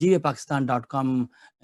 GVPakistan.com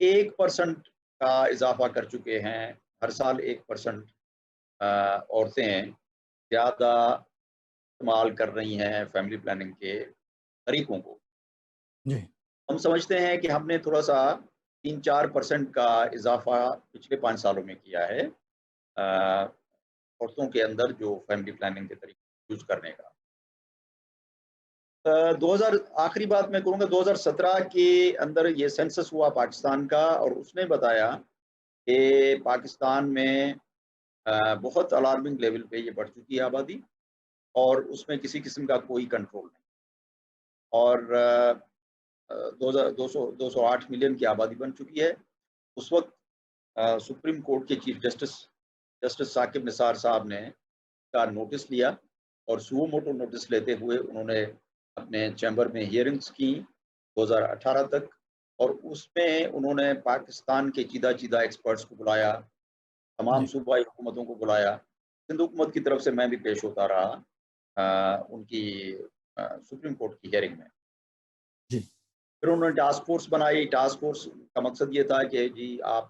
1% کا اضافہ کر چکے ہیں. ہر سال 1% عورتیں زیادہ استعمال کر رہی ہیں فیملی پلاننگ کے طریقوں کو. جی. ہم سمجھتے ہیں کہ ہم نے تھوڑا سا 3-4% کا اضافہ پچھلے 5 سالوں میں کیا ہے عورتوں کے اندر جو فیملی پلاننگ کے طریقے یوز کرنے کا. 2000 آخری بات میں کروں گا. 2017 کے اندر یہ سینسس ہوا پاکستان کا، اور اس نے بتایا کہ پاکستان میں بہت الارمنگ لیول پہ یہ بڑھ چکی ہے آبادی، اور اس میں کسی قسم کا کوئی کنٹرول نہیں. اور 208 ملین کی آبادی بن چکی ہے. اس وقت سپریم کورٹ کے چیف جسٹس ثاقب نثار صاحب نے کا نوٹس لیا، اور سو موٹو نوٹس لیتے ہوئے انہوں نے اپنے چیمبر میں ہیئرنگز کی 2018 تک، اور اس میں انہوں نے پاکستان کے چیدہ ایکسپرٹس کو بلایا، تمام صوبائی حکومتوں کو بلایا. سندھ حکومت کی طرف سے میں بھی پیش ہوتا رہا ان کی سپریم کورٹ کی ہیئرنگ میں. پھر انہوں نے ٹاسک فورس بنائی. ٹاسک فورس کا مقصد یہ تھا کہ جی آپ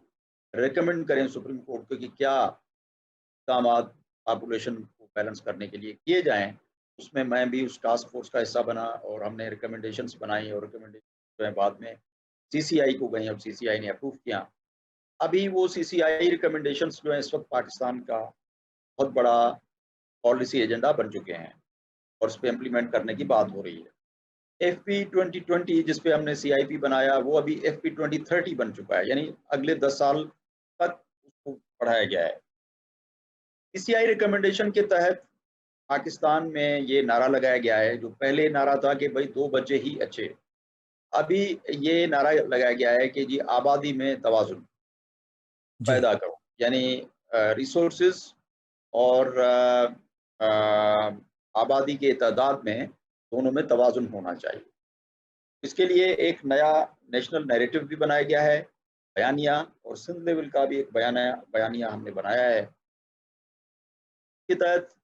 ریکمینڈ کریں سپریم کورٹ کو کہ کیا اقدامات پاپولیشن کو بیلنس کرنے کے لیے کیے جائیں. اس میں بھی اس ٹاسک فورس کا حصہ بنا، اور ہم نے ریکمنڈیشنز بنائی، اور ریکمنڈیشن بعد میں CCI کو گئیں، اور CCI نے اپروو کیا. ابھی وہ CCI ریکمنڈیشنز جو ہیں اس وقت پاکستان کا بہت بڑا پالیسی ایجنڈا بن چکے ہیں، اور اس پہ امپلیمنٹ کرنے کی بات ہو رہی ہے. FP 2020 جس پہ ہم نے CIP بنایا، وہ ابھی FP 2030 بن چکا ہے، یعنی اگلے 10 سال تک اس کو بڑھایا گیا ہے. CCI ریکمنڈیشن کے تحت پاکستان میں یہ نعرہ لگایا گیا ہے، جو پہلے نعرہ تھا کہ بھائی 2 بچے ہی اچھے، ابھی یہ نعرہ لگایا گیا ہے کہ جی آبادی میں توازن پیدا کرو، یعنی ریسورسز اور آبادی کے تعداد میں دونوں میں توازن ہونا چاہیے. اس کے لیے ایک نیا نیشنل نیریٹو بھی بنایا گیا ہے، بیانیہ، اور سندھ لیول کا بھی ایک بیانیہ ہم نے بنایا ہے. اس کے تحت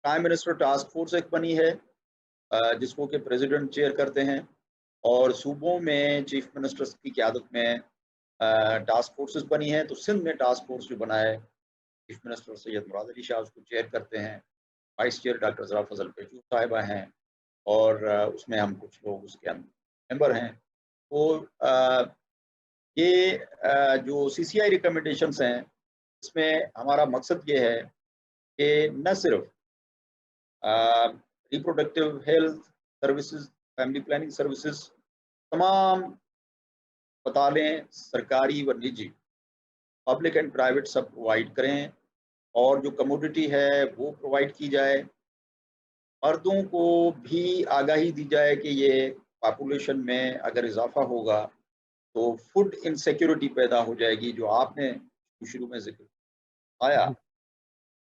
پرائم منسٹر ٹاسک فورس ایک بنی ہے جس کو کہ پریزیڈنٹ چیئر کرتے ہیں، اور صوبوں میں چیف منسٹرز کی قیادت میں ٹاسک فورسز بنی ہیں. تو سندھ میں ٹاسک فورس جو بنا ہے، چیف منسٹر سید مراد علی شاہ اس کو چیئر کرتے ہیں، وائس چیئر ڈاکٹر ذرا فضل پیجو صاحبہ ہیں، اور اس میں ہم کچھ لوگ اس کے ممبر ہیں. تو یہ جو CCI ریکمنڈیشنز ہیں، اس میں ہمارا مقصد یہ ہے کہ نہ صرف reproductive health services, family planning services, تمام اسپتالیں سرکاری و نجی، public and private sub provide کریں، اور جو کموڈٹی ہے وہ پرووائڈ کی جائے. مردوں کو بھی آگاہی دی جائے کہ یہ پاپولیشن میں اگر اضافہ ہوگا تو فوڈ انسیکیورٹی پیدا ہو جائے گی، جو آپ نے شروع میں ذکر آیا.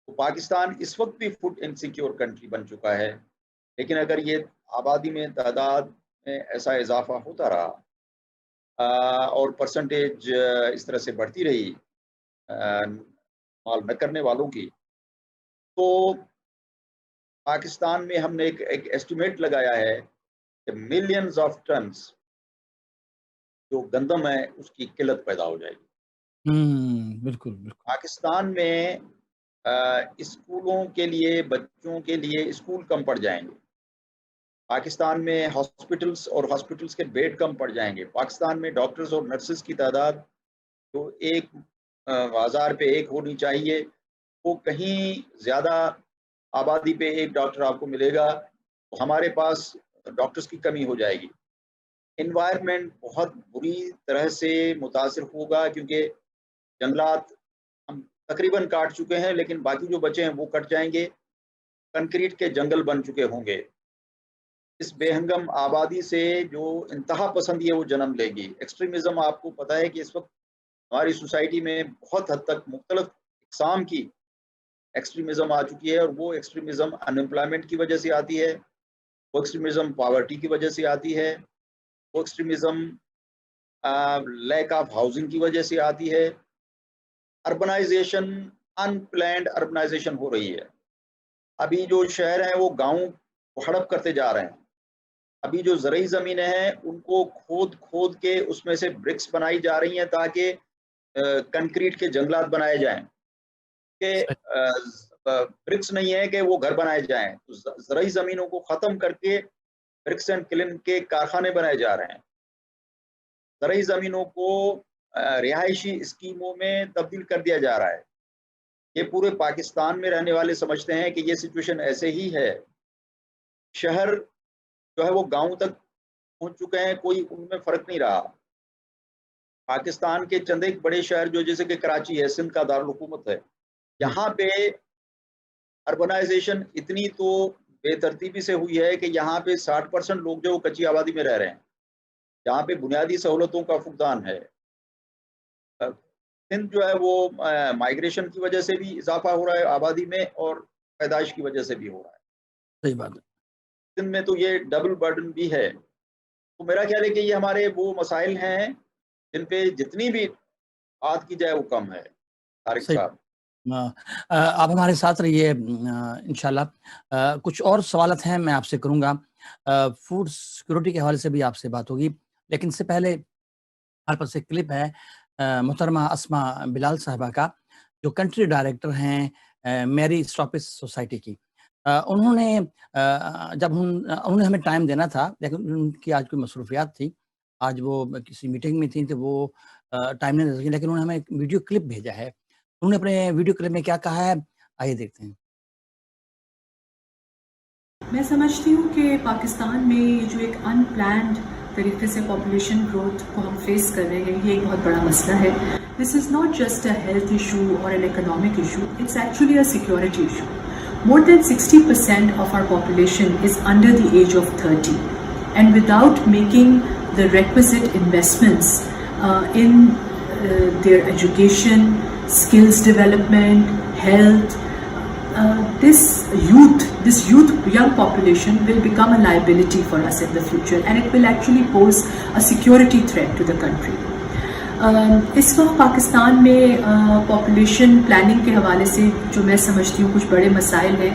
تو پاکستان اس وقت بھی فوڈ انسیکیور کنٹری بن چکا ہے، لیکن اگر یہ آبادی میں تعداد میں ایسا اضافہ ہوتا رہا اور پرسنٹیج اس طرح سے بڑھتی رہی مال نہ کرنے والوں کی، تو پاکستان میں ہم نے ایک ایسٹیمیٹ لگایا ہے کہ ملینز آف ٹنز جو گندم ہے اس کی قلت پیدا ہو جائے گی. بالکل. پاکستان میں اسکولوں کے لیے، بچوں کے لیے اسکول کم پڑ جائیں گے. پاکستان میں ہاسپٹلس کے بیڈ کم پڑ جائیں گے. پاکستان میں ڈاکٹرز اور نرسز کی تعداد جو 1,000 پہ 1 ہونی چاہیے، وہ کہیں زیادہ آبادی پہ 1 ڈاکٹر آپ کو ملے گا، تو ہمارے پاس ڈاکٹرز کی کمی ہو جائے گی. انوائرمنٹ بہت بری طرح سے متاثر ہوگا، کیونکہ جنگلات ہم تقریباً کاٹ چکے ہیں، لیکن باقی جو بچے ہیں وہ کٹ جائیں گے. کنکریٹ کے جنگل بن چکے ہوں گے. اس بے ہنگم آبادی سے جو انتہا پسندی ہے وہ جنم لے گی. ایکسٹریمزم، آپ کو پتہ ہے کہ اس وقت ہماری سوسائٹی میں بہت حد تک مختلف اقسام کی ایکسٹریمزم آ چکی ہے، اور وہ ایکسٹریمزم ان امپلائمنٹ کی وجہ سے آتی ہے، وہ ایکسٹریمزم پاورٹی کی وجہ سے آتی ہے، وہ ایکسٹریمزم لیک آف ہاؤسنگ کی وجہ سے آتی ہے. اربنائزیشن، ان پلانڈ اربنائزیشن ہو رہی ہے. ابھی جو شہر ہیں وہ گاؤں کو ہڑپ کرتے جا رہے ہیں. ابھی جو زرعی زمینیں ہیں ان کو کھود کھود کے اس میں سے برکس بنائی جا رہی ہیں تاکہ کنکریٹ کے جنگلات بنائے جائیں، کہ برکس نہیں ہے کہ وہ گھر بنائے جائیں، تو زرعی زمینوں کو ختم کر کے برکس اینڈ کلن کے کارخانے بنائے جا رہے ہیں، زرعی زمینوں کو رہائشی اسکیموں میں تبدیل کر دیا جا رہا ہے۔ یہ پورے پاکستان میں رہنے والے سمجھتے ہیں کہ یہ سچویشن ایسے ہی ہے، شہر جو ہے وہ گاؤں تک پہنچ چکے ہیں، کوئی ان میں فرق نہیں رہا۔ پاکستان کے چند ایک بڑے شہر جو جیسے کہ کراچی ہے، سندھ کا دارالحکومت ہے، یہاں پہ اربنائزیشن اتنی تو بے ترتیبی سے ہوئی ہے کہ یہاں پہ 60% لوگ جو کچی آبادی میں رہ رہے ہیں، یہاں پہ بنیادی سہولتوں کا فقدان ہے۔ سندھ جو ہے وہ مائگریشن کی وجہ سے بھی اضافہ ہو رہا ہے آبادی میں، اور پیدائش کی وجہ سے بھی ہو رہا ہے۔ صحیح بات ہے۔ سندھ میں تو یہ ڈبل برڈن بھی ہے۔ تو میرا خیال ہے کہ یہ ہمارے وہ مسائل ہیں جن پہ جتنی بھی بات کی جائے وہ کم ہے۔ طارق صحیح۔ صاحب، آپ ہمارے ساتھ رہیے انشاءاللہ۔ کچھ اور سوالات ہیں میں آپ سے کروں گا، فوڈ سیکورٹی کے حوالے سے بھی آپ سے بات ہوگی، لیکن اس سے پہلے ہمارے پاس ایک کلپ ہے محترمہ اسما بلال صاحبہ کا، جو کنٹری ڈائریکٹر ہیں میری اسٹاپس سوسائٹی کی۔ انہوں نے جب انہوں نے ہمیں ٹائم دینا تھا، لیکن ان کی آج کوئی مصروفیات تھی، آج وہ کسی میٹنگ میں تھیں تو وہ ٹائم نہیں دے سکی، لیکن انہوں نے ہمیں ایک ویڈیو کلپ بھیجا ہے۔ انہوں نے اپنے ویڈیو کلپ میں کیا کہا ہے، آئیے دیکھتے ہیں۔ میں سمجھتی ہوں کہ پاکستان میں جو ایک ان پلانڈ طریقے سے پاپولیشن گروتھ کو ہم فیس کر رہے ہیں، یہ ایک بہت بڑا مسئلہ ہے۔ This is not just a health issue اور an economic issue, it's actually a security issue. More than 60% of our population is under the age of 30, and without making the requisite investments in their education, skills development, health, this young population will become a liability for us in the future, and it will actually pose a security threat to the country. اس وقت پاکستان میں population planning کے حوالے سے جو میں سمجھتی ہوں کچھ بڑے مسائل ہیں۔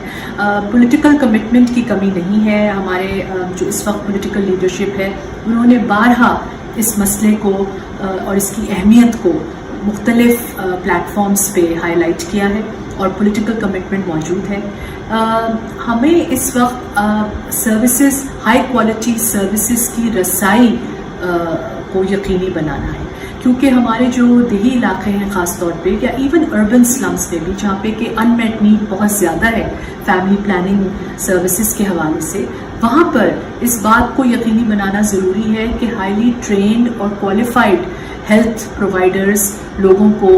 پولیٹیکل کمٹمنٹ کی کمی نہیں ہے، ہمارے جو اس وقت پولیٹیکل لیڈرشپ ہے انہوں نے بارہا اس مسئلے کو اور اس کی اہمیت کو مختلف پلیٹ فارمز پہ ہائی لائٹ کیا ہے، اور پولیٹیکل کمٹمنٹ موجود ہے۔ ہمیں اس وقت سروسز، ہائی کوالٹی سروسز کی رسائی کو یقینی بنانا ہے، کیونکہ ہمارے جو دیہی علاقے ہیں خاص طور پہ، یا ایون اربن سلمز میں بھی جہاں پہ کہ ان میٹ نیڈ بہت زیادہ ہے فیملی پلاننگ سروسز کے حوالے سے، وہاں پر اس بات کو یقینی بنانا ضروری ہے کہ ہائیلی ٹرینڈ اور کوالیفائڈ ہیلتھ پرووائڈرز لوگوں کو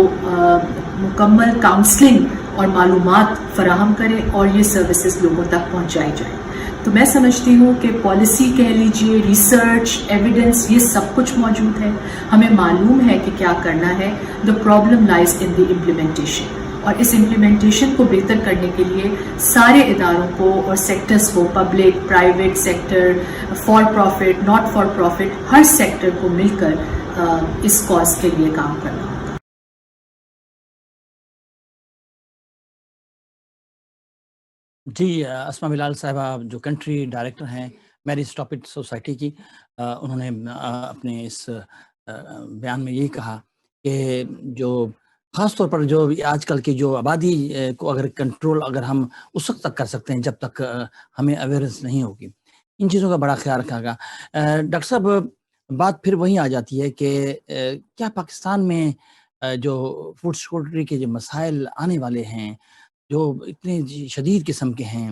مکمل کاؤنسلنگ اور معلومات فراہم کریں اور یہ سروسز لوگوں تک پہنچائی جائیں۔ تو میں سمجھتی ہوں کہ پالیسی کہہ لیجئے، ریسرچ، ایویڈنس، یہ سب کچھ موجود ہے، ہمیں معلوم ہے کہ کیا کرنا ہے۔ The problem lies in the implementation, اور اس امپلیمنٹیشن کو بہتر کرنے کے لیے سارے اداروں کو اور سیکٹرز کو، public, private sector, for profit, not for profit, ہر سیکٹر کو مل کر اس کاز کے لیے کام کرنا ہوگا۔ جی، اسما بلال صاحبہ جو کنٹری ڈائریکٹر ہیں میری اسٹاپٹ سوسائٹی کی، انہوں نے اپنے اس بیان میں یہی کہا کہ جو خاص طور پر جو آج کل کی جو آبادی کو اگر کنٹرول اگر ہم اس وقت تک کر سکتے ہیں جب تک ہمیں اویئرنس نہیں ہوگی، ان چیزوں کا بڑا خیال رکھا گا۔ ڈاکٹر صاحب، بات پھر وہیں آ جاتی ہے کہ کیا پاکستان میں جو فوڈ سیکورٹی کے جو مسائل آنے والے ہیں جو اتنے شدید قسم کے ہیں،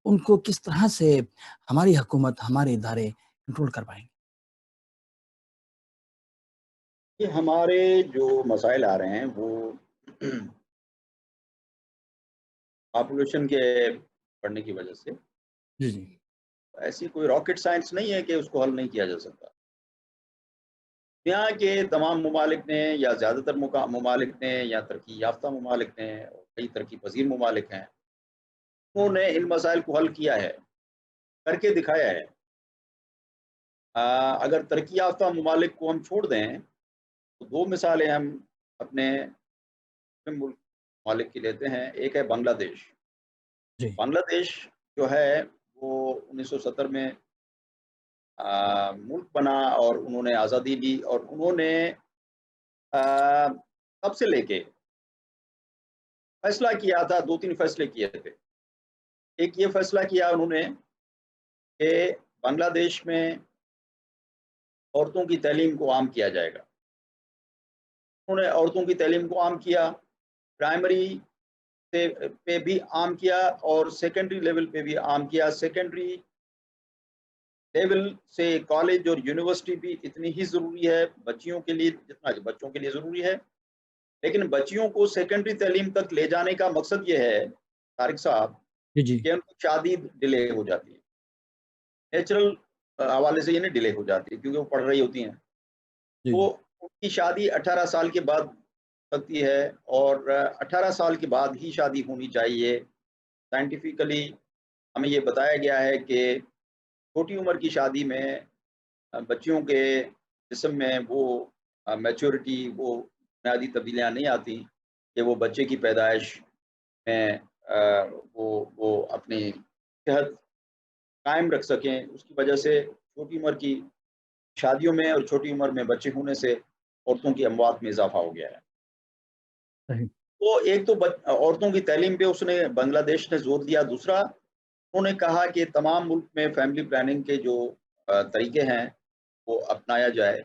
ان کو کس طرح سے ہماری حکومت، ہمارے ادارے کنٹرول کر پائیں گے؟ یہ ہمارے جو مسائل آ رہے ہیں وہ پاپولیشن کے بڑھنے کی وجہ سے، جی جی، ایسی کوئی راکٹ سائنس نہیں ہے کہ اس کو حل نہیں کیا جا سکتا۔ دنیا کے تمام ممالک نے، یا زیادہ تر ممالک نے، یا ترقی یافتہ ممالک نے، اور کئی ترقی پذیر ممالک ہیں، انہوں نے ان مسائل کو حل کیا ہے، کر کے دکھایا ہے۔ اگر ترقی یافتہ ممالک کو ہم چھوڑ دیں تو دو مثالیں ہم اپنے ممالک کی لیتے ہیں۔ ایک ہے بنگلہ دیش۔ جی بنگلہ دیش جو ہے وہ 1970 میں ملک بنا اور انہوں نے آزادی لی، اور انہوں نے تب سے لے کے فیصلہ کیا تھا، 2-3 فیصلے کیے تھے۔ ایک یہ فیصلہ کیا انہوں نے کہ بنگلہ دیش میں عورتوں کی تعلیم کو عام کیا جائے گا۔ انہوں نے عورتوں کی تعلیم کو عام کیا، پرائمری پہ بھی عام کیا اور سیکنڈری لیول پہ بھی عام کیا۔ سیکنڈری لیول سے کالج اور یونیورسٹی بھی اتنی ہی ضروری ہے بچیوں کے لیے جتنا کہ بچوں کے لیے ضروری ہے، لیکن بچیوں کو سیکنڈری تعلیم تک لے جانے کا مقصد یہ ہے طارق صاحب جی جی کہ ان کی شادی ڈیلے ہو جاتی ہے، نیچرل حوالے سے یہ ڈیلے ہو جاتی ہے کیونکہ وہ پڑھ رہی ہوتی ہیں، جی تو ان کی شادی 18 سال کے بعد سکتی ہے، اور 18 سال کے بعد ہی شادی ہونی چاہیے۔ سائنٹیفکلی ہمیں یہ بتایا گیا ہے کہ چھوٹی عمر کی شادی میں بچیوں کے جسم میں وہ میچورٹی، وہ بنیادی تبدیلیاں نہیں آتی کہ وہ بچے کی پیدائش میں وہ اپنی صحت قائم رکھ سکیں۔ اس کی وجہ سے چھوٹی عمر کی شادیوں میں اور چھوٹی عمر میں بچے ہونے سے عورتوں کی اموات میں اضافہ ہو گیا ہے۔ صحیح۔ تو ایک تو عورتوں کی تعلیم پہ اس نے بنگلہ دیش نے زور دیا، دوسرا انہوں نے کہا کہ تمام ملک میں فیملی پلاننگ کے جو طریقے ہیں وہ اپنایا جائے،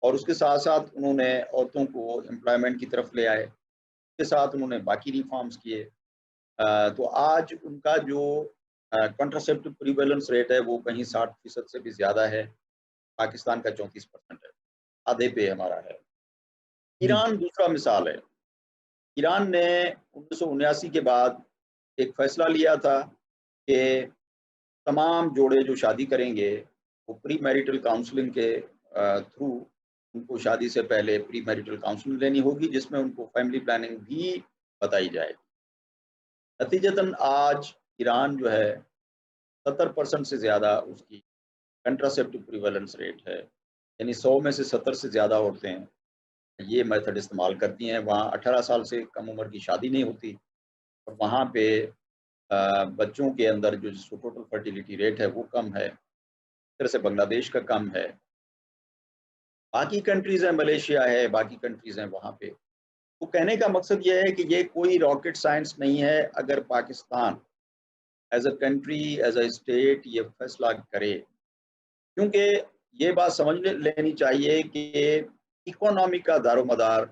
اور اس کے ساتھ ساتھ انہوں نے عورتوں کو امپلائمنٹ کی طرف لے آئے، اس کے ساتھ انہوں نے باقی ریفارمز کیے۔ تو آج ان کا جو کنٹراسیپٹو پریویلنس ریٹ ہے وہ کہیں 60% سے بھی زیادہ ہے، پاکستان کا 34% ہے، آدھے پہ ہمارا ہے۔ جی ایران دوسرا مثال ہے۔ ایران نے 1979 کے بعد ایک فیصلہ لیا تھا کہ تمام جوڑے جو شادی کریں گے وہ پری میریٹل کاؤنسلنگ کے تھرو ان کو شادی سے پہلے پری میریٹل کاؤنسلنگ لینی ہوگی، جس میں ان کو فیملی پلاننگ بھی بتائی جائے گی۔ نتیجتاً آج ایران جو ہے 70% سے زیادہ اس کی کنٹراسیپٹو پریویلنس ریٹ ہے، یعنی 100 میں سے 70 سے زیادہ عورتیں یہ میتھڈ استعمال کرتی ہیں۔ وہاں 18 سال سے کم عمر کی شادی نہیں ہوتی، اور وہاں پہ بچوں کے اندر جو جس کو ٹوٹل فرٹیلیٹی ریٹ ہے وہ کم ہے، اس طرح سے بنگلہ دیش کا کم ہے، باقی کنٹریز ہیں، ملیشیا ہے، باقی کنٹریز ہیں وہاں پہ۔ تو کہنے کا مقصد یہ ہے کہ یہ کوئی راکٹ سائنس نہیں ہے اگر Pakistan as a country, as a state یہ فیصلہ کرے، کیونکہ یہ بات سمجھ لینی چاہیے کہ اکانومی کا دار و مدار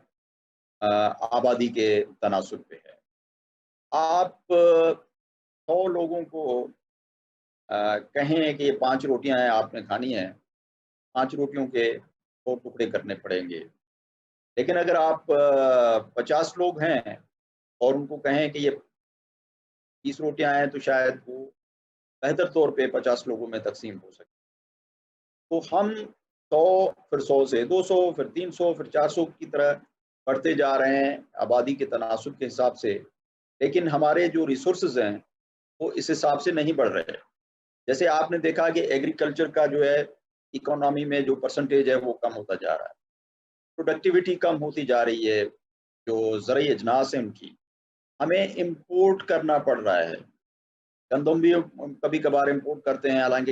آبادی کے تناسب پہ ہے۔ آپ 100 لوگوں کو کہیں کہ یہ 5 روٹیاں ہیں آپ نے کھانی ہیں، 5 روٹیوں کے 2 ٹکڑے کرنے پڑیں گے، لیکن اگر آپ 50 لوگ ہیں اور ان کو کہیں کہ یہ 20 روٹیاں ہیں تو شاید وہ بہتر طور پہ 50 لوگوں میں تقسیم ہو سکے۔ تو ہم 100 پھر 100 سے 200 پھر 300 پھر 400 کی طرح بڑھتے جا رہے ہیں آبادی کے تناسب کے حساب سے، لیکن ہمارے جو ریسورسز ہیں وہ اس حساب سے نہیں بڑھ رہے۔ جیسے آپ نے دیکھا کہ ایگریکلچر کا جو ہے اکانومی میں جو پرسنٹیج ہے وہ کم ہوتا جا رہا ہے، پروڈکٹیوٹی کم ہوتی جا رہی ہے، جو زرعی اجناس ہیں ان کی ہمیں امپورٹ کرنا پڑ رہا ہے۔ گندم بھی کبھی کبھار امپورٹ کرتے ہیں، حالانکہ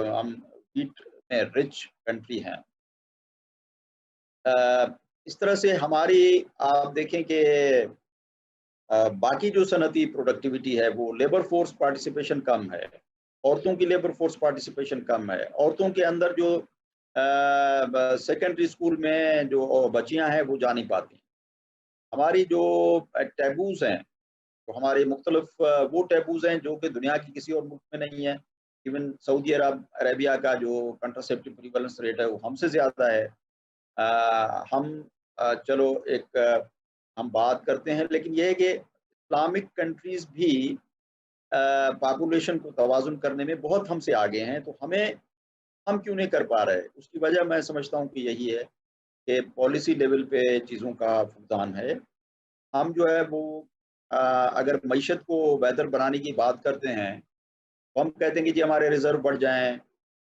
ہم ویٹ میں رچ کنٹری ہیں۔ اس طرح سے ہماری آپ دیکھیں کہ باقی جو صنعتی پروڈکٹیوٹی ہے وہ لیبر فورس پارٹیسپیشن کم ہے، عورتوں کی لیبر فورس پارٹیسپیشن کم ہے، عورتوں کے اندر جو سیکنڈری اسکول میں جو بچیاں ہیں وہ جا نہیں پاتی۔ ہماری جو ٹیبوز ہیں، تو ہمارے مختلف وہ ٹیبوز ہیں جو کہ دنیا کی کسی اور ملک میں نہیں ہے۔ ایون سعودی عربیہ کا جو کنٹراسیپٹو پریویلنس ریٹ ہے وہ ہم سے زیادہ ہے۔ ہم چلو ایک ہم بات کرتے ہیں، لیکن یہ ہے کہ اسلامک کنٹریز بھی پاپولیشن کو توازن کرنے میں بہت ہم سے آگے ہیں، تو ہم کیوں نہیں کر پا رہے؟ اس کی وجہ میں سمجھتا ہوں کہ یہی ہے کہ پالیسی لیول پہ چیزوں کا فقدان ہے۔ ہم جو ہے وہ اگر معیشت کو بہتر بنانے کی بات کرتے ہیں تو ہم کہتے ہیں کہ جی ہمارے ریزرو بڑھ جائیں،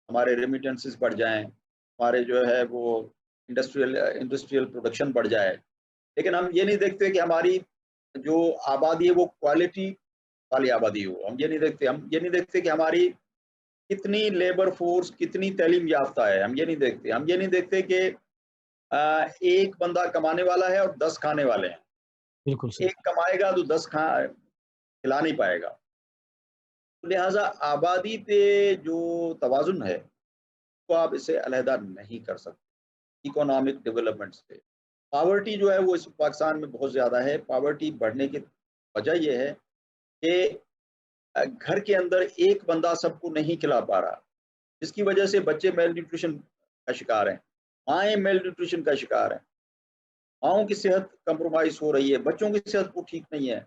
ہمارے ریمیٹنسز بڑھ جائیں، ہمارے جو ہے وہ انڈسٹریل پروڈکشن بڑھ جائے، لیکن ہم یہ نہیں دیکھتے کہ ہماری جو آبادی ہے وہ کوالٹی والی آبادی ہو۔ ہم یہ نہیں دیکھتے کہ ہماری کتنی لیبر فورس کتنی تعلیم یافتہ ہے، ہم یہ نہیں دیکھتے کہ ایک بندہ کمانے والا ہے اور 10 کھانے والے ہیں. بالکل صحیح. ایک کمائے گا تو 10 کھلا نہیں پائے گا. لہٰذا آبادی پہ جو توازن ہے وہ آپ اسے علیحدہ نہیں کر سکتے اکنامک ڈیولپمنٹ سے. پاورٹی جو ہے وہ اس پاکستان میں بہت زیادہ ہے. پاورٹی بڑھنے کی وجہ یہ ہے کہ گھر کے اندر ایک بندہ سب کو نہیں کھلا پا رہا، جس کی وجہ سے بچے میل نیوٹریشن کا شکار ہیں، مائیں میل نیوٹریشن کا شکار ہیں، ماؤں کی صحت کمپرومائز ہو رہی ہے، بچوں کی صحت وہ ٹھیک نہیں ہے.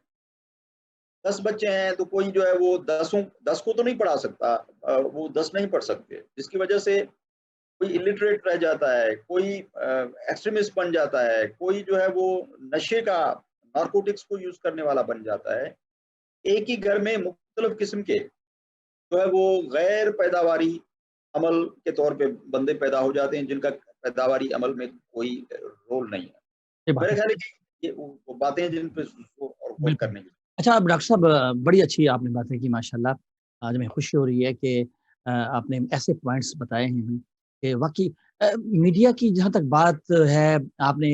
10 بچے ہیں تو کوئی جو ہے وہ 10 کو تو نہیں پڑھا سکتا، وہ 10 نہیں پڑھ سکتے، جس کی وجہ سے کوئی الٹریٹ رہ جاتا ہے، کوئی ایکسٹریمسٹ بن جاتا ہے، کوئی جو ہے وہ نشے کا نارکوٹکس کو یوز کرنے والا بن جاتا ہے. ایک ہی گھر میں مختلف قسم کے جو ہے وہ غیر پیداواری عمل کے طور پہ بندے پیدا ہو جاتے ہیں، جن کا پیداواری عمل میں کوئی رول نہیں ہے. یہ بات میرے ہے. خیال ہے کہ یہ وہ باتیں ہیں جن پہ اور غور بالکل. کرنے کی. اچھا، اب ڈاکٹر صاحب بڑی اچھی آپ نے باتیں کی ماشاءاللہ. آج ہمیں خوشی ہو رہی ہے کہ آپ نے ایسے پوائنٹس بتائے ہیں ہمیں کہ واقعی میڈیا کی جہاں تک بات ہے، آپ نے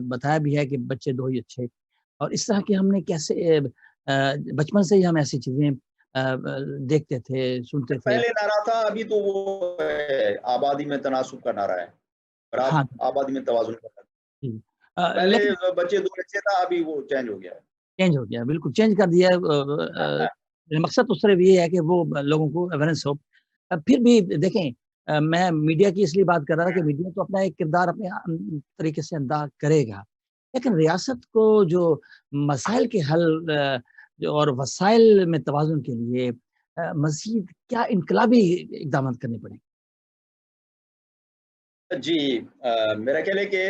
بتایا بھی ہے کہ بچے دو ہی اچھے، اور اس طرح کے ہم نے کیسے بچپن سے ہی ہم ایسی چیزیں دیکھتے تھے، سنتے تھے. پہلے نعرہ تھا، ابھی تو وہ آبادی میں تناسب کا نعرہ ہے، اور ہاں آبادی میں توازن کا نعرہ. جی. پہلے لیکن بچے دو بچے تھا، ابھی وہ چینج ہو گیا ہے. چینج ہو گیا، بالکل چینج کر دیا ہے. مقصد تو صرف یہ ہے کہ وہ لوگوں کو اویئرنیس ہو. پھر بھی دیکھیں، میں میڈیا کی اس لیے بات کر رہا تھا کہ میڈیا تو اپنا ایک کردار اپنے طریقے سے ادا کرے گا، لیکن ریاست کو جو مسائل کے حل اور وسائل میں توازن کے لیے مزید کیا انقلابی اقدامات کرنے پڑیں؟ جی، میرا خیال ہے کہ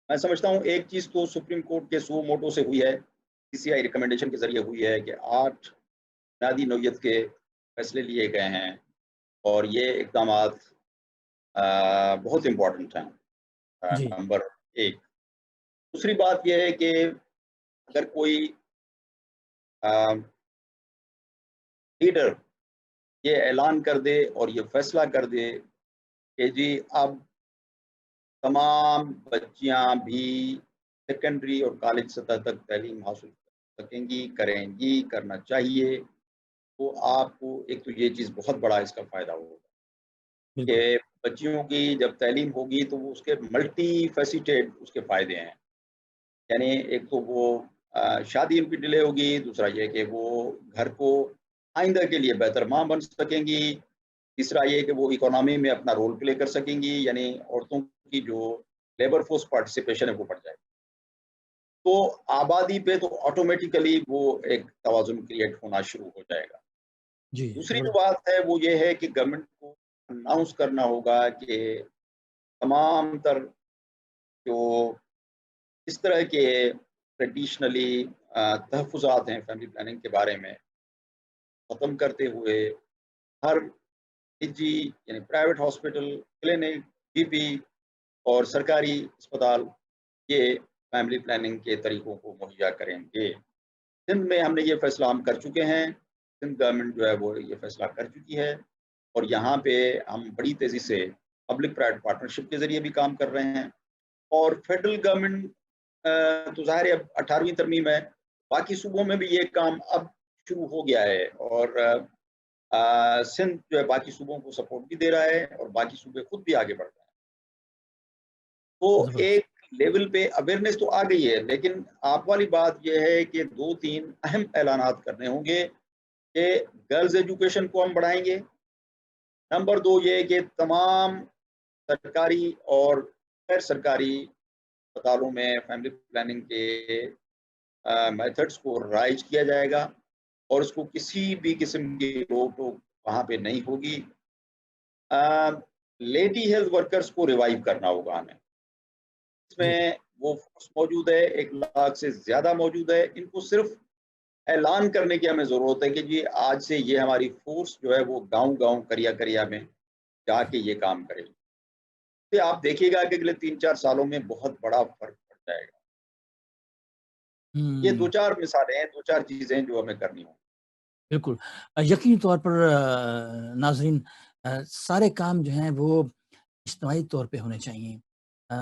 میں سمجھتا ہوں ایک چیز تو سپریم کورٹ کے سو موٹو سے ہوئی ہے، CCI ریکمنڈیشن کے ذریعے ہوئی ہے کہ 8 بنیادی نوعیت کے فیصلے لیے گئے ہیں، اور یہ اقدامات بہت امپورٹنٹ ہیں. جی نمبر 1. دوسری بات یہ ہے کہ اگر کوئی لیڈر یہ اعلان کر دے اور یہ فیصلہ کر دے کہ جی اب تمام بچیاں بھی سیکنڈری اور کالج سطح تک تعلیم حاصل کر سکیں گی، کریں گی، کرنا چاہیے، تو آپ کو ایک تو یہ چیز بہت بڑا اس کا فائدہ ہوگا بالکل. کہ بچیوں کی جب تعلیم ہوگی تو وہ اس کے ملٹی فیسیٹیڈ اس کے فائدے ہیں. یعنی ایک تو وہ شادی ان کی ڈیلے ہوگی، دوسرا یہ کہ وہ گھر کو آئندہ کے لیے بہتر ماں بن سکیں گی، تیسرا یہ کہ وہ اکانومی میں اپنا رول پلے کر سکیں گی، یعنی عورتوں کی جو لیبر فورس پارٹیسپیشن ہے وہ بڑھ جائے گی. تو آبادی پہ تو آٹومیٹیکلی وہ ایک توازن کریٹ ہونا شروع ہو جائے گا. جی دوسری جو بات ہے وہ یہ ہے کہ گورنمنٹ کو اناؤنس کرنا ہوگا کہ تمام تر جو اس طرح کے ٹریڈیشنلی تحفظات ہیں فیملی پلاننگ کے بارے میں ختم کرتے ہوئے ہر نجی یعنی پرائیویٹ ہاسپٹل، کلینک، GP اور سرکاری اسپتال یہ فیملی پلاننگ کے طریقوں کو مہیا کریں گے. سندھ میں ہم نے یہ فیصلہ ہم کر چکے ہیں، سندھ گورنمنٹ جو ہے وہ یہ فیصلہ کر چکی ہے، اور یہاں پہ ہم بڑی تیزی سے پبلک پرائیویٹ پارٹنرشپ کے ذریعے بھی کام کر رہے ہیں. اور فیڈرل گورنمنٹ تو ظاہر ہے اب 18ویں ترمیم ہے، باقی صوبوں میں بھی یہ کام اب شروع ہو گیا ہے، اور سندھ جو ہے باقی صوبوں کو سپورٹ بھی دے رہا ہے، اور باقی صوبے خود بھی آگے بڑھ رہے ہیں. تو ایک لیول پہ اویئرنیس تو آ گئی ہے، لیکن آپ والی بات یہ ہے کہ 2-3 اہم اعلانات کرنے ہوں گے کہ گرلز ایجوکیشن کو ہم بڑھائیں گے. نمبر 2 یہ کہ تمام سرکاری اور غیر سرکاری اسپتالوں میں فیملی پلاننگ کے میتھڈس کو رائج کیا جائے گا، اور اس کو کسی بھی قسم کی روک ٹوک وہاں پہ نہیں ہوگی. لیڈی ہیلتھ ورکرز کو ریوائیو کرنا ہوگا ہمیں. اس میں وہ فورس موجود ہے، 1 لاکھ سے زیادہ موجود ہے. ان کو صرف اعلان کرنے کی ہمیں ضرورت ہے کہ جی آج سے یہ ہماری فورس جو ہے وہ گاؤں گاؤں کریا میں جا کے یہ کام کرے گی. تو آپ دیکھیے گا کہ اگلے 3-4 سالوں میں بہت بڑا فرق پڑ جائے گا. یہ 2-4 مثالیں ہیں، 2-4 چیزیں جو ہمیں کرنی ہوں. بالکل یقینی طور پر ناظرین سارے کام جو ہیں وہ اجتماعی طور پہ ہونے چاہیے. آ،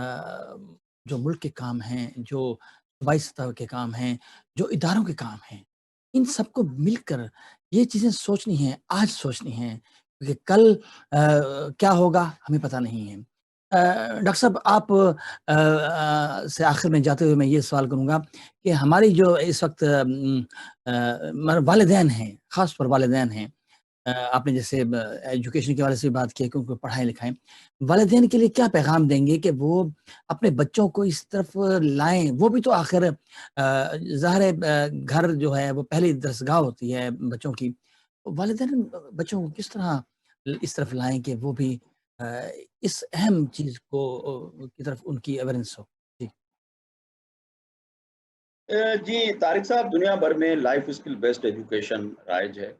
جو ملک کے کام ہیں، جو صوبائی سطح کے کام ہیں، جو اداروں کے کام ہیں، ان سب کو مل کر یہ چیزیں سوچنی ہیں، آج سوچنی ہیں، کیونکہ کل کیا ہوگا ہمیں پتہ نہیں ہے. ڈاکٹر صاحب آپ سے آخر میں جاتے ہوئے میں یہ سوال کروں گا کہ ہماری جو اس وقت والدین ہیں، خاص پر والدین ہیں، آپ نے جیسے ایجوکیشن کے حوالے سے بات کی کہ ان کو پڑھائیں لکھائیں، والدین کے لیے کیا پیغام دیں گے کہ وہ اپنے بچوں کو اس طرف لائیں؟ وہ بھی تو آخر ظاہر ہے گھر جو ہے وہ پہلی درسگاہ ہوتی ہے بچوں کی. والدین بچوں کو کس طرح اس طرف لائیں کہ وہ بھی اس اہم چیز کو کی طرف ان کی اویئرنس ہو؟ جی جی طارق صاحب، دنیا بھر میں لائف اسکل بیسڈ ایجوکیشن رائج ہے.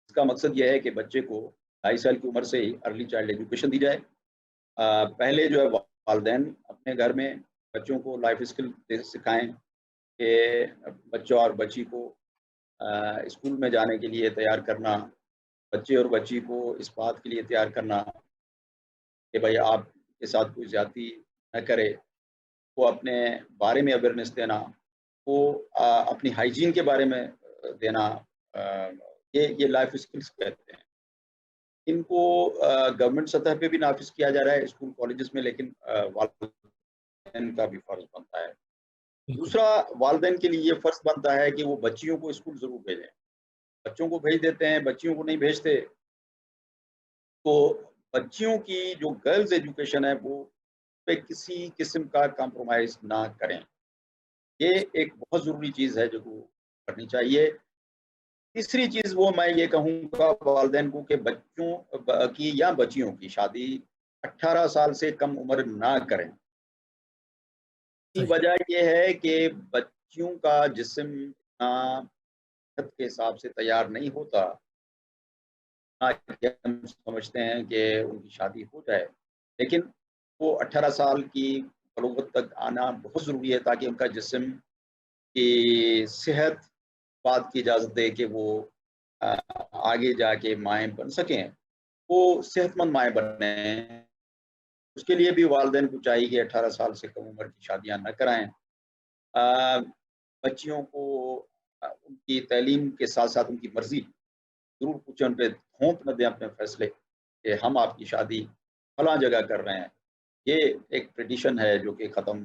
اس کا مقصد یہ ہے کہ بچے کو 2.5 سال کی عمر سے ہی ارلی چائلڈ ایجوکیشن دی جائے. پہلے جو ہے والدین اپنے گھر میں بچوں کو لائف اسکل سکھائیں کہ بچوں اور بچی کو اسکول میں جانے کے لیے تیار کرنا، بچے اور بچی کو اس بات کے لیے تیار کرنا کہ بھائی آپ کے ساتھ کوئی زیادتی نہ کرے، وہ اپنے بارے میں اویئرنیس دینا، وہ اپنی ہائیجین کے بارے میں دینا. یہ لائف اسکلس کہتے ہیں. ان کو گورنمنٹ سطح پہ بھی نافذ کیا جا رہا ہے اسکول کالجز میں، لیکن والدین کا بھی فرض بنتا ہے. بالکل دوسرا، والدین کے لیے یہ فرض بنتا ہے کہ وہ بچیوں کو اسکول ضرور بھیجیں. بچوں کو بھیج دیتے ہیں، بچیوں کو نہیں بھیجتے. تو بچیوں کی جو گرلز ایجوکیشن ہے وہ پہ کسی قسم کا کمپرومائز نہ کریں. یہ ایک بہت ضروری چیز ہے جو کرنی چاہیے. تیسری چیز وہ میں یہ کہوں گا والدین کو کہ بچوں کی یا بچیوں کی شادی 18 سال سے کم عمر نہ کریں. کی صحیح وجہ یہ ہے کہ بچیوں کا جسم صحت کے حساب سے تیار نہیں ہوتا. ہم سمجھتے ہیں کہ ان کی شادی ہو جائے، لیکن وہ 18 سال کی بلوغت تک آنا بہت ضروری ہے تاکہ ان کا جسم کی صحت بات کی اجازت دے کہ وہ آگے جا کے مائیں بن سکیں، وہ صحت مند مائیں بنیں. اس کے لیے بھی والدین کو چاہیے کہ 18 سال سے کم عمر کی شادیاں نہ کرائیں. بچیوں کو ان کی تعلیم کے ساتھ ساتھ ان کی مرضی ضرور پوچھیں، ان پہ تھوپ نہ دیں اپنے فیصلے کہ ہم آپ کی شادی فلاں جگہ کر رہے ہیں. یہ ایک ٹریڈیشن ہے جو کہ ختم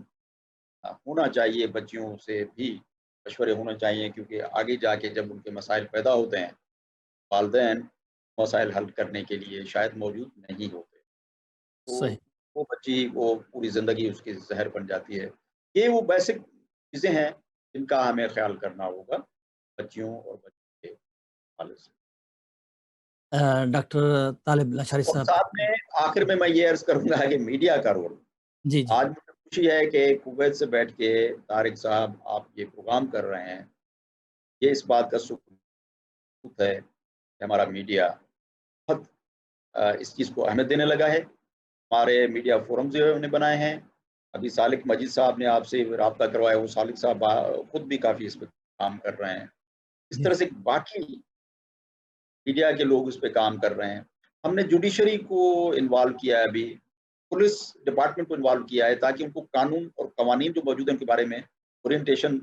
ہونا چاہیے. بچیوں سے بھی مشورے ہونے چاہیے، کیونکہ آگے جا کے جب ان کے مسائل پیدا ہوتے ہیں والدین مسائل حل کرنے کے لیے شاید موجود نہیں ہوتے، تو صحیح. وہ بچی وہ پوری زندگی اس کی زہر بن جاتی ہے. یہ وہ بیسک چیزیں ہیں جن کا ہمیں خیال کرنا ہوگا بچیوں اور بچوں کے حوالے سے. ڈاکٹر طالب لاشاری اور صاحب. ساتھ میں آخر میں یہ عرض کروں گا کہ میڈیا کا رول. جی جی آج مجھے خوشی ہے کہ کویت سے بیٹھ کے طارق صاحب آپ یہ پروگرام کر رہے ہیں. یہ اس بات کا ثبوت ہے کہ ہمارا میڈیا بہت اس چیز کو اہمیت دینے لگا ہے. ہمارے میڈیا فورمز جو انہیں بنائے ہیں. ابھی سالک مجید صاحب نے آپ سے رابطہ کروایا، وہ سالک صاحب خود بھی کافی اس پہ کام کر رہے ہیں. اس جی طرح سے باقی میڈیا کے لوگ اس پہ کام کر رہے ہیں. ہم نے جوڈیشری کو انوالو کیا ہے، ابھی پولیس ڈپارٹمنٹ کو انوالو کیا ہے تاکہ ان کو قانون اور قوانین جو موجود ہیں ان کے بارے میں اورینٹیشن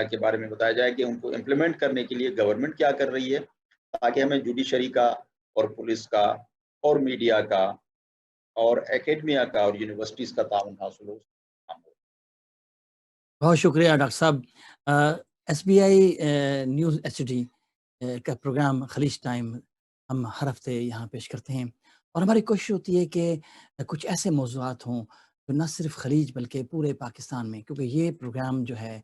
کے بارے میں بتایا جائے کہ ان کو امپلیمنٹ کرنے کے لیے گورنمنٹ کیا کر رہی ہے، تاکہ ہمیں جوڈیشری کا اور پولیس کا اور میڈیا کا اور اکیڈمیا کا اور یونیورسٹیز کا تعاون حاصل ہو. بہت شکریہ ڈاکٹر صاحب. ایس بی آئی نیوز ایچ ڈی کا پروگرام خلیج ٹائم ہم ہر ہفتے یہاں پیش کرتے ہیں، اور ہماری کوشش ہوتی ہے کہ کچھ ایسے موضوعات ہوں جو نہ صرف خلیج بلکہ پورے پاکستان میں، کیونکہ یہ پروگرام جو ہے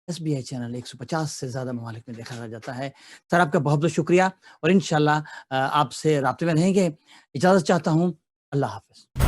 ایس بی آئی چینل 150 سے زیادہ ممالک میں دیکھا جاتا ہے. سر آپ کا بہت بہت شکریہ، اور انشاءاللہ آپ سے رابطے میں رہیں گے. اجازت چاہتا ہوں. اللہ حافظ.